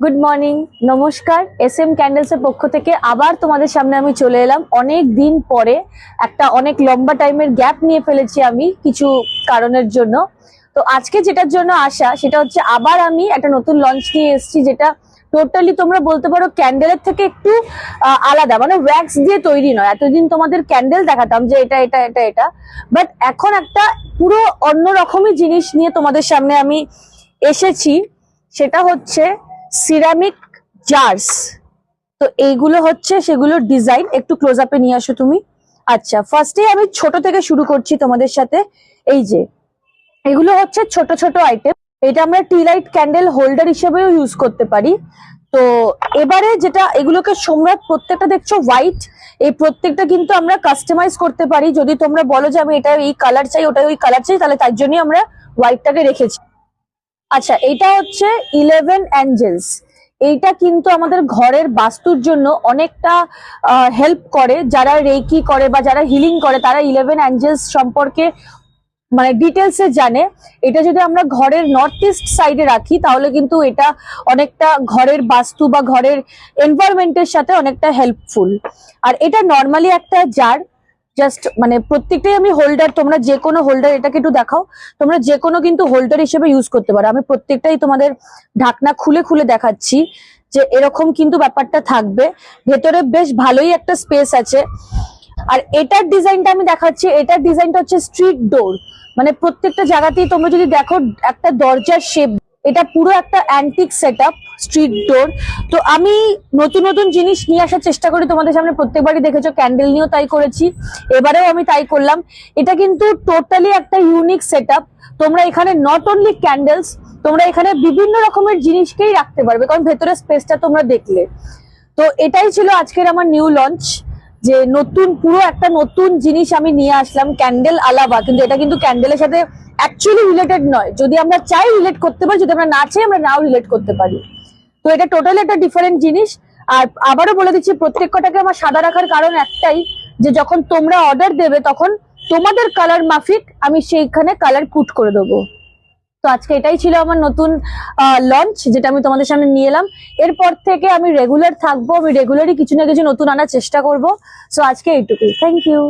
Good morning, নমস্কার। SM candles এর পক্ষ থেকে আবার তোমাদের সামনে আমি চলে এলাম অনেক দিন পরে। একটা অনেক লম্বা টাইমের গ্যাপ নিয়ে ফেলেছি আমি কিছু কারণের জন্য। তো আজকে যেটার জন্য আসা সেটা হচ্ছে আবার আমি একটা নতুন লঞ্চ নিয়ে এসেছি, যেটা টোটালি তোমরা বলতে পারো ক্যান্ডেলের থেকে একটু আলাদা, মানে ওয়্যাক্স দিয়ে তৈরি নয়। এতদিন তোমাদের ক্যান্ডেল দেখাতাম যে এটা এটা এটা এটা, বাট এখন একটা পুরো অন্য রকমই জিনিস নিয়ে তোমাদের সামনে আমি এসেছি। সেটা হচ্ছে সিরামিক জার্স। তো এইগুলো হচ্ছে সেগুলোর ডিজাইন। একটু ক্লোজ আপে নিয়ে আসো তুমি। আচ্ছা, ফার্স্টে আমি ছোট থেকে শুরু করছি তোমাদের সাথে। এই যে এগুলো হচ্ছে ছোট ছোট আইটেম। এটা আমরা টি লাইট ক্যান্ডেল হোল্ডার হিসেবেও ইউজ করতে পারি। তো এবারে যেটা এগুলোকে সম্রাট প্রত্যেকটা দেখছো হোয়াইট, এই প্রত্যেকটা কিন্তু আমরা কাস্টমাইজ করতে পারি। যদি তোমরা বলো যে আমি এটা এই কালার চাই, ওটা ওই কালার চাই, তাহলে তার জন্যই আমরা হোয়াইটটাকে রেখেছি। আচ্ছা, এটা হচ্ছে 11 অ্যাঞ্জেলস। এইটা কিন্তু আমাদের ঘরের বাস্তুর জন্য অনেকটা হেল্প করে। যারা রেকি করে বা যারা হিলিং করে তারা 11 অ্যাঞ্জেলস সম্পর্কে মানে ডিটেলসে জানে। এটা যদি আমরা ঘরের নর্থ ইস্ট সাইডে রাখি তাহলে কিন্তু এটা অনেকটা ঘরের বাস্তু বা ঘরের এনভায়রনমেন্টের সাথে অনেকটা হেল্পফুল। আর এটা নর্মালি একটা জার, জাস্ট মানে প্রত্যেকটাই আমি হোল্ডার, তোমরা যে কোনো হোল্ডার, এটাকে একটু দেখাও, তোমরা যে কোনো কিন্তু হোল্ডার হিসেবে ইউজ করতে পারো। আমি প্রত্যেকটাই তোমাদের ঢাকনা খুলে খুলে দেখাচ্ছি যে এরকম কিন্তু ব্যাপারটা থাকবে। ভেতরে বেশ ভালোই একটা স্পেস আছে। আর এটার ডিজাইনটা আমি দেখাচ্ছি। এটার ডিজাইনটা হচ্ছে স্ট্রিট ডোর, মানে প্রত্যেকটা জায়গাতেই তোমরা যদি দেখো একটা দরজার শেপ। এটা পুরো একটা অ্যান্টিক সেটআপ, স্ট্রিট ডোর। তো আমি নতুন নতুন জিনিস নিয়ে আসার চেষ্টা করি তোমাদের সামনে। প্রত্যেকবারই দেখেছো ক্যান্ডেল নিয়েও তাই করেছি, এবারেও আমি তাই করলাম। এটা কিন্তু টোটালি একটা ইউনিক সেটআপ। তোমরা এখানে নট অনলি ক্যান্ডেলস, তোমরা এখানে বিভিন্ন রকমের জিনিসকেই রাখতে পারবে, কারণ ভেতরে স্পেসটা তোমরা দেখলে। তো এটাই ছিল আজকের আমার নিউ লঞ্চ, যে নতুন পুরো একটা নতুন জিনিস আমি নিয়ে আসলাম ক্যান্ডেল আলাবা। কিন্তু এটা কিন্তু ক্যান্ডেলের সাথে অ্যাকচুয়ালি রিলেটেড নয়। যদি আমরা চাই রিলেট করতে পারি, যদি আমরা না চাই আমরা নাও রিলেট করতে পারি। তো এটা টোটালি একটা ডিফারেন্ট জিনিস। আর আবারও বলে দিচ্ছি, প্রত্যেক কটাকে আমার সাদা রাখার কারণ একটাই, যে যখন তোমরা অর্ডার দেবে তখন তোমাদের কালার মাফিক আমি সেইখানে কালার পুট করে দেবো। তো আজকে এটাই ছিল আমার নতুন লঞ্চ, যেটা আমি তোমাদের সামনে নিয়ে এলাম। এরপর থেকে আমি রেগুলার থাকবো, আমি রেগুলারই কিছু না কিছু নতুন আনার চেষ্টা করব। সো আজকে এইটুকুই। Thank you.